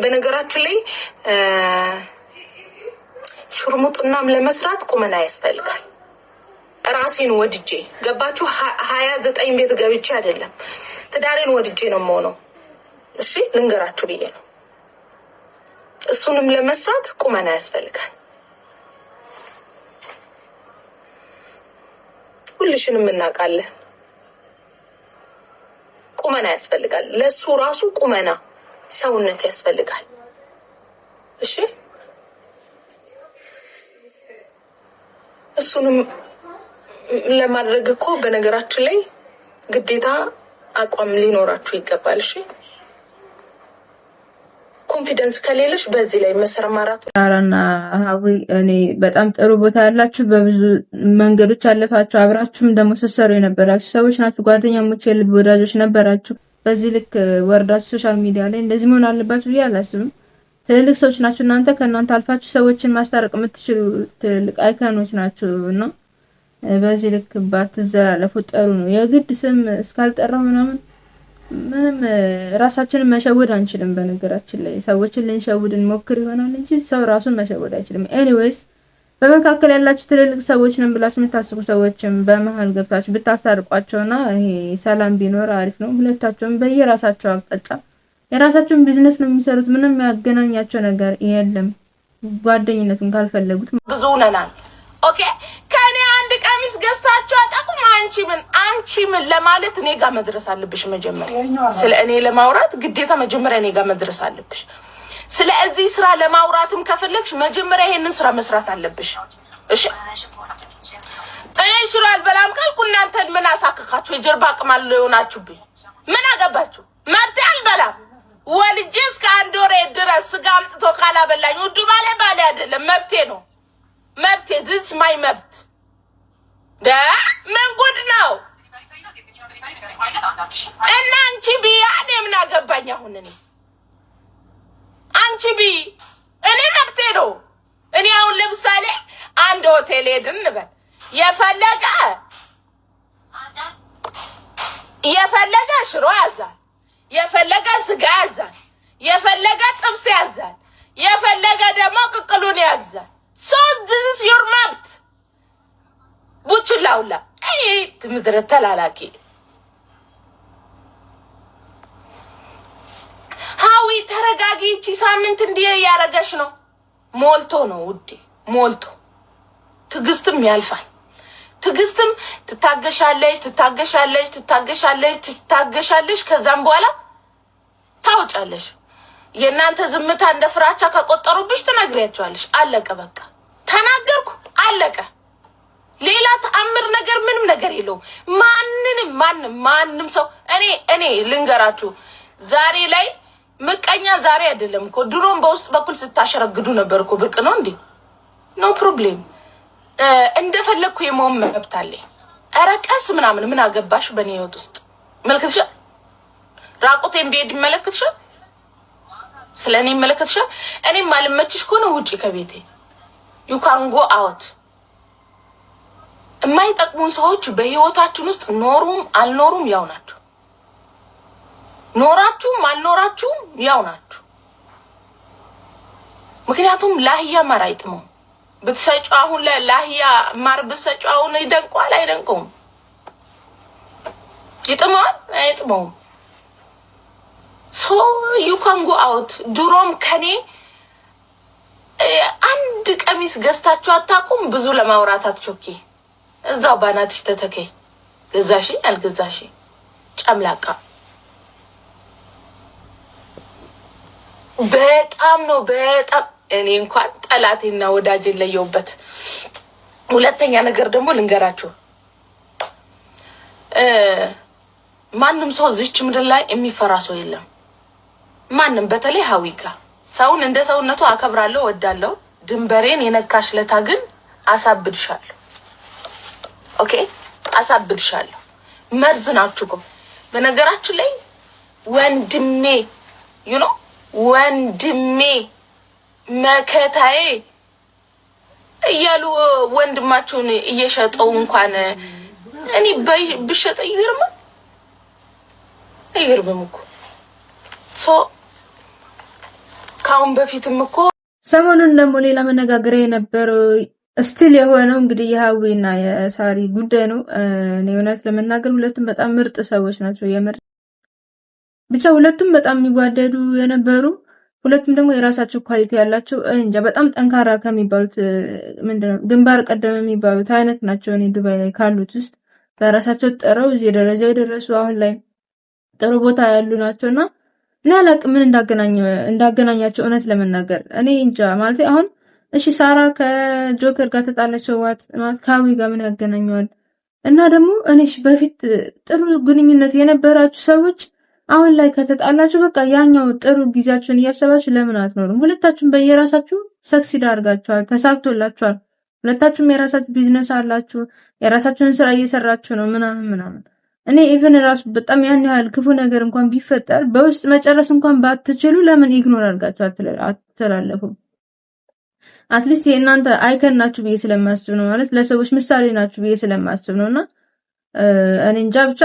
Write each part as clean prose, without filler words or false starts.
በነገራችን ላይ ሽርሙጥናም ለመስራት ቁመና ያስፈልጋል። ራሴን ወድጄ ገባችሁ 29 ቤት ገብቼ አይደለም ትዳሬን ወድጄ ነው የምሆነው። እሺ ልንገራችሁ ብዬ ነው። እሱንም ለመስራት ቁመና ያስፈልጋል። ሁልሽንም እናውቃለን። ቁመና ያስፈልጋል። ለሱ ራሱ ቁመና ሰውነት ያስፈልጋል። እሺ እሱንም ለማድረግ እኮ በነገራችን ላይ ግዴታ አቋም ሊኖራችሁ ይገባል። እሺ ኮንፊደንስ ከሌለሽ በዚህ ላይ መሰረማራቱ ታራና ሀዊ እኔ በጣም ጥሩ ቦታ ያላችሁ በብዙ መንገዶች አለፋችሁ አብራችሁም ደግሞ ስትሰሩ የነበራችሁ ሰዎች ናችሁ። ጓደኛሞች የልብ ወዳጆች ነበራችሁ። በዚህ ልክ ወርዳችሁ ሶሻል ሚዲያ ላይ እንደዚህ መሆን አለባችሁ ብዬ አላስብም። ትልልቅ ሰዎች ናችሁ እናንተ። ከእናንተ አልፋችሁ ሰዎችን ማስታረቅ የምትችሉ ትልልቅ አይካኖች ናችሁ እና በዚህ ልክ ባትዘላለፉ ጥሩ ነው። የግድ ስም እስካልጠራው ምንም ራሳችንን መሸወድ አንችልም። በነገራችን ላይ ሰዎችን ልንሸውድ እንሞክር ይሆናል እንጂ ሰው ራሱን መሸወድ አይችልም። ኤኒዌይስ በመካከል ያላችሁ ትልልቅ ሰዎች ነን ብላችሁ የምታስቡ ሰዎችም በመሃል ገብታችሁ ብታስታርቋቸውና ይሄ ሰላም ቢኖር አሪፍ ነው። ሁለታቸውም በየራሳቸው አቅጣጫ የራሳቸውን ቢዝነስ ነው የሚሰሩት። ምንም ያገናኛቸው ነገር የለም። ጓደኝነቱን ካልፈለጉት ብዙ ነናል። ኦኬ ከኔ አንድ ቀሚስ ገዝታችሁ አጣቁም። አንቺ ምን ለማለት እኔ ጋር መድረስ አለብሽ። መጀመሪያ ስለ እኔ ለማውራት ግዴታ መጀመሪያ እኔ ጋር መድረስ አለብሽ። ስለዚህ ስራ ለማውራትም ከፈለግሽ መጀመሪያ ይሄንን ስራ መስራት አለብሽ። እሺ እኔ ሽሮ አልበላም ካልኩ እናንተን ምን አሳከካችሁ? የጀርባ ቅማል ሆናችሁብኝ። ምን አገባችሁ? መብቴ አልበላም። ወልጄ እስከ 1 ወር ድረስ ስጋ አምጥቶ ካላበላኝ ውዱ ባለ አይደለም መብቴ ነው። መብቴ this my መብት ምን ጉድ ነው? እና አንቺ ቢያኔ ምን አገባኝ? አሁን አንቺ እኔ መብቴ ነው። እኔ አሁን ለምሳሌ አንድ ሆቴል ሄድን እንበል የፈለገ ሽሮ ያዛል፣ የፈለገ ስጋ ያዛል፣ የፈለገ ጥብስ ያዛል፣ የፈለገ ደግሞ ቅቅሉን ያዛል። So this is your መብት። ቡችላውላ ትምድረ ተላላኪ ሀዊ ተረጋጊ። እቺ ሳምንት እንዲህ ያረጋሽ ነው። ሞልቶ ነው ውዴ ሞልቶ። ትግስትም ያልፋል። ትግስትም ትታገሻለሽ ከዛም በኋላ ታውጫለሽ። የእናንተ ዝምታ እንደ ፍራቻ ከቆጠሩብሽ ትነግሪያቸዋለሽ። አለቀ በቃ ተናገርኩ አለቀ። ሌላ ተአምር ነገር ምንም ነገር የለው። ማንንም ሰው እኔ ልንገራችሁ ዛሬ ላይ ምቀኛ ዛሬ አይደለም እኮ ድሮም በውስጥ በኩል ስታሸረግዱ ነበር እኮ። ብርቅ ነው እንዴ? ኖ ፕሮብሌም። እንደፈለኩ የመሆን መብት አለኝ። ኧረ ቀስ ምናምን ምን አገባሽ በኔ ህይወት ውስጥ? መልክትሽ ራቁቴን ቤድ ይመለከትሽ ስለኔ ይመለከትሽ። እኔ ማልመችሽ ከሆነ ውጪ ከቤቴ you can go out። የማይጠቅሙን ሰዎች በህይወታችን ውስጥ ኖሩም አልኖሩም ያው ናቸው። ኖራችሁም አልኖራችሁም ያው ናቸው። ምክንያቱም ላህያ ማር አይጥመው። ብትሰጪው አሁን ለላህያ ማር ብትሰጪው አሁን ይደንቋል አይደንቀውም? ይጥመዋል አይጥመውም? So you can go out። ድሮም ከኔ አንድ ቀሚስ ገዝታችሁ አታቁም። ብዙ ለማውራት አትቾኪ። እዛው ባናትሽ ተተከይ። ገዛሽ አልገዛሽ ጨምላቃ። በጣም እኔ እንኳን ጠላቴና ወዳጄ ለየውበት። ሁለተኛ ነገር ደግሞ ልንገራችሁ። ማንንም ሰው እዚች ምድር ላይ የሚፈራ ሰው የለም። ማንንም በተለይ ሀዊጋ ሰውን እንደ ሰውነቱ አከብራለሁ ወዳለሁ። ድንበሬን የነካሽለታ ግን አሳብድሻለሁ። ኦኬ አሳብድሻለሁ። መርዝ ናችሁ እኮ በነገራችን ላይ ወንድሜ ወንድሜ መከታዬ እያሉ ወንድማችሁን እየሸጠው እንኳን እኔ ብሸጥ ይገርምም እኮ ሶ ካሁን በፊትም እኮ ሰሞኑን ደግሞ ሌላ መነጋገሪያ የነበረው ስቲል የሆነው እንግዲህ የሀዊና የሳሪ ጉዳይ ነው። እኔ እውነት ለመናገር ሁለቱም በጣም ምርጥ ሰዎች ናቸው። የምር ብቻ ሁለቱም በጣም የሚዋደዱ የነበሩ ሁለቱም ደግሞ የራሳቸው ኳሊቲ ያላቸው እንጃ በጣም ጠንካራ ከሚባሉት ምንድነው ግንባር ቀደም የሚባሉት አይነት ናቸው። እኔ ዱባይ ላይ ካሉት ውስጥ በራሳቸው ጥረው እዚህ ደረጃ የደረሱ አሁን ላይ ጥሩ ቦታ ያሉ ናቸውና እኔ አላቅም ምን እንዳገናኛቸው እውነት ለመናገር እኔ እንጃ ማለት አሁን እሺ ሳራ ከጆከር ጋር ተጣለች ማለት ከሀዊ ጋር ምን ያገናኘዋል? እና ደግሞ እኔሽ በፊት ጥሩ ግንኙነት የነበራችሁ ሰዎች አሁን ላይ ከተጣላችሁ በቃ ያኛው ጥሩ ጊዜያችሁን እያሰባችሁ ለምን አትኖሩም? ሁለታችሁም በየራሳችሁ ሰክሲድ አድርጋችኋል፣ ተሳክቶላችኋል። ሁለታችሁም የራሳችሁ ቢዝነስ አላችሁ፣ የራሳችሁን ስራ እየሰራችሁ ነው ምናምን። እኔ ኢቭን ራሱ በጣም ያን ያህል ክፉ ነገር እንኳን ቢፈጠር በውስጥ መጨረስ እንኳን ባትችሉ ለምን ኢግኖር አድርጋችሁ አትተላለፉም? አትሊስት የእናንተ አይከን ናችሁ ብዬ ስለማስብ ነው፣ ማለት ለሰዎች ምሳሌ ናችሁ ብዬ ስለማስብ ነውና እኔ እንጃ ብቻ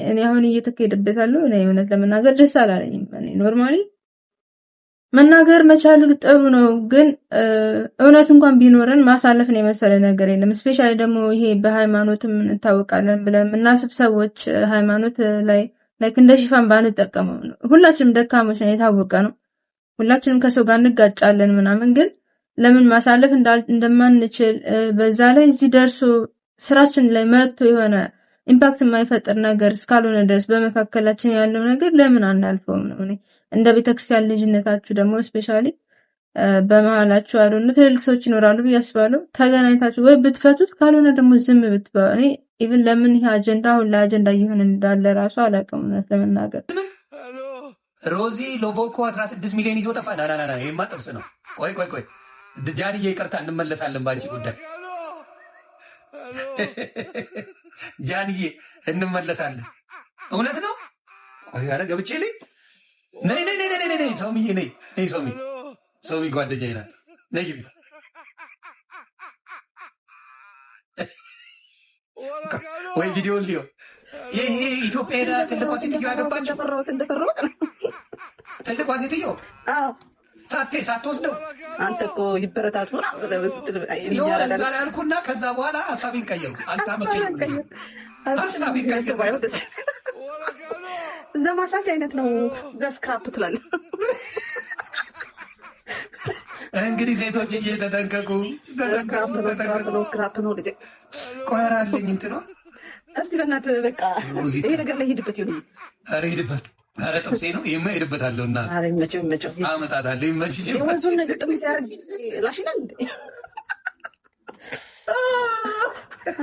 እኔ አሁን እየተከደበት ያለው እኔ እውነት ለመናገር ደስ አላለኝም። እኔ ኖርማሊ መናገር መቻል ጥሩ ነው፣ ግን እውነት እንኳን ቢኖረን ማሳለፍን የመሰለ ነገር የለም። ስፔሻሊ ደግሞ ይሄ በሃይማኖትም እንታወቃለን ብለን የምናስብ ሰዎች ሃይማኖት ላይ ላይክ እንደ ሽፋን ባንጠቀመው ነው። ሁላችንም ደካሞች ነን፣ የታወቀ ነው። ሁላችንም ከሰው ጋር እንጋጫለን ምናምን፣ ግን ለምን ማሳለፍ እንደማንችል በዛ ላይ እዚህ ደርሶ ስራችን ላይ መጥቶ የሆነ ኢምፓክት የማይፈጥር ነገር እስካልሆነ ድረስ በመካከላችን ያለው ነገር ለምን አናልፈውም ነው። እኔ እንደ ቤተክርስቲያን ልጅነታችሁ ደግሞ ስፔሻሊ በመሃላችሁ ያሉት ትልልቅ ሰዎች ይኖራሉ ብዬ አስባለሁ። ተገናኝታችሁ ወይ ብትፈቱት ካልሆነ ደግሞ ዝም ብትባሉ። እኔ ኢቭን ለምን ይሄ አጀንዳ አሁን ለአጀንዳ እየሆነ እንዳለ ራሱ አላውቅም እውነት ለመናገር። ሮዚ ሎቦኮ 16 ሚሊዮን ይዞ ጠፋ። ና ይሄማ ጥብስ ነው። ቆይ ጃንዬ ይቅርታ፣ እንመለሳለን ባንቺ ጉዳይ። ጃንዬ እንመለሳለን። እውነት ነው። ቆይ ኧረ ገብቼ ነይ ሰውምዬ ነይ ሰውሚ ጓደኛዬ ናት። ነይ ግቢ። ወይ ቪዲዮን ሊዮ ይሄ ኢትዮጵያ ሄዳ ትልቋ ሴትዮ ያገባችው ትልቋ ሴትዮ ሳትወስደው አንተ እኮ ይበረታቱ እዛ ላይ አልኩና ከዛ በኋላ ሀሳቤን ቀየሩ። አልታመቸኝም። ሀሳቤን ቀየሩ። እንደ ማሳጅ አይነት ነው። ስክራፕ ትላለህ እንግዲህ ሴቶች እየተጠንቀቁ ስክራፕ ነው ልጄ። ቆይ ኧረ አለኝ እንትን ነው። እስቲ በእናትህ በቃ ይሄ ነገር ላይ ሄድበት ይሁን። ኧረ ሄድበት። ኧረ ጥብሴ ነው ይሄማ ሄድበታለሁ። እናት ኧረ ይመቸው አመጣታለሁ። ይመችሽ። የወዙን ነገር ጥም ሲያደርግ ላሽናል እንዴ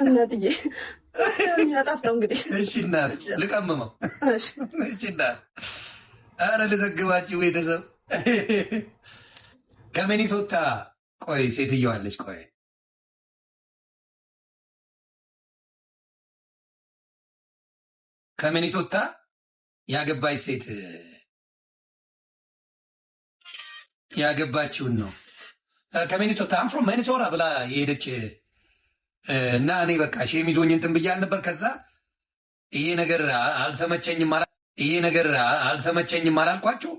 እናትዬ ያጣፍተው እንግዲህ። እሺ እናት ልቀምመው። እሺ እናት ኧረ ልዘግባችሁ ቤተሰብ ከሚኒሶታ ቆይ ሴትየዋ አለች። ቆይ ከሚኒሶታ ያገባች ሴት ያገባችውን ነው ከሚኒሶታ አምፍሮ ሚኒሶታ ብላ የሄደች እና እኔ በቃ ሼም ይዞኝ እንትን ብያል ነበር። ከዛ ይሄ ነገር አልተመቸኝም አላልኳችሁ?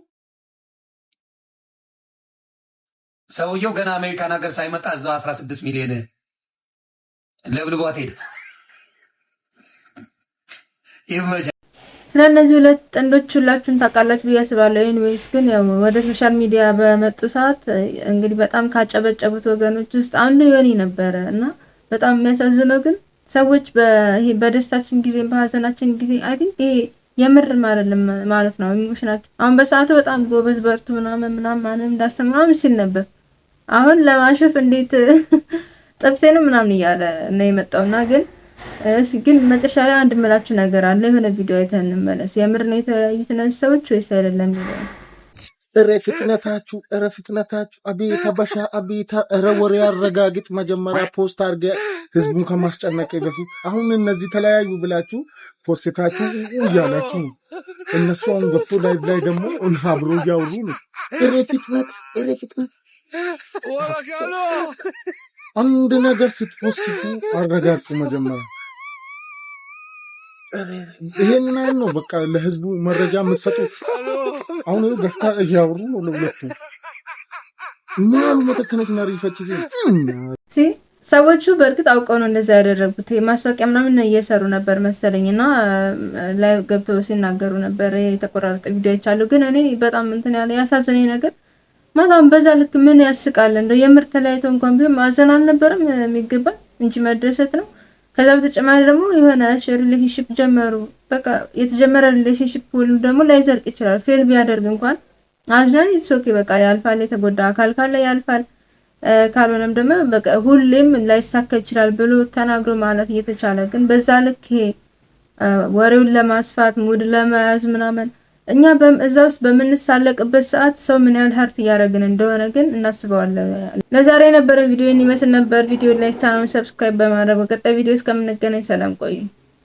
ሰውየው ገና አሜሪካን ሀገር ሳይመጣ እዛው 16 ሚሊዮን ለብልቧት ሄደ። ይመቻ። ስለነዚህ ሁለት ጥንዶች ሁላችሁም ታውቃላችሁ ብዬ አስባለሁ። ኤኒዌይስ ግን ያው ወደ ሶሻል ሚዲያ በመጡ ሰዓት እንግዲህ በጣም ካጨበጨቡት ወገኖች ውስጥ አንዱ ዮኒ ነበረ እና በጣም የሚያሳዝነው ግን ሰዎች በደስታችን ጊዜ በሀዘናችን ጊዜ አይ ቲንክ ይሄ የምርም አይደለም ማለት ነው ኢሞሽናችን። አሁን በሰዓቱ በጣም ጎበዝ በርቱ ምናምን እንዳሰማም ሲል ነበር። አሁን ለማሸፍ እንዴት ጥብሴንም ምናምን እያለ ነው የመጣውና ግን መጨረሻ ላይ አንድ ምላችሁ ነገር አለ። የሆነ ቪዲዮ አይተን እንመለስ። የምር ነው የተለያዩት እነዚህ ሰዎች ወይስ አይደለም? እረ ፍጥነታችሁ አቤት አበሻ አቤት። እረ ወሬ አረጋግጥ መጀመሪያ ፖስት አድርገ ህዝቡን ከማስጨነቅ በፊት። አሁን እነዚህ ተለያዩ ብላችሁ ፖስታችሁ እያላችሁ እነሱ አሁን ገብቶ ላይ ደግሞ አብሮ እያወሩ ነው። እረ ፍጥነት አንድ ነገር ስትፖስቱ አረጋግጡ መጀመሪያ። ይሄን ነው በቃ ለህዝቡ መረጃ የምትሰጡት። አሁን ገፍታ እያወሩ ነው ለሁለቱ። ማን መተከነስ ነው ሪፈች ሲ ሰዎቹ በእርግጥ አውቀው ነው እንደዛ ያደረጉት። ማስታወቂያ ምናምን እየሰሩ ነበር መሰለኝና ላይ ገብተው ሲናገሩ ነበር። የተቆራረጠ ቪዲዮዎች አሉ። ግን እኔ በጣም እንትን ያለ ያሳዘነኝ ነገር ማታም በዛ ልክ ምን ያስቃል እንደው የምር ተለያይተው እንኳን ቢሆን ማዘን አልነበረም የሚገባ እንጂ መደሰት ነው። ከዛ በተጨማሪ ደግሞ የሆነ ሪሌሽንሺፕ ጀመሩ። በቃ የተጀመረ ሪሌሽንሺፕ ሁሉ ደግሞ ላይዘልቅ ይችላል። ፌል ቢያደርግ እንኳን አዝናኝ ኦኬ በቃ ያልፋል። የተጎዳ አካል ካለ ያልፋል። ካልሆነም ደግሞ በቃ ሁሌም ላይሳካ ይችላል ብሎ ተናግሮ ማለት እየተቻለ ግን በዛ ልክ ወሬውን ለማስፋት ሙድ ለመያዝ ምናምን እኛ እዛ ውስጥ በምንሳለቅበት ሰዓት ሰው ምን ያህል ሀርት እያደረግን እንደሆነ ግን እናስበዋለን። ለዛሬ የነበረ ቪዲዮ ይመስል ነበር። ቪዲዮ ላይክ፣ ቻናሉን ሰብስክራይብ በማድረግ በቀጣይ ቪዲዮ እስከምንገናኝ ሰላም ቆዩ።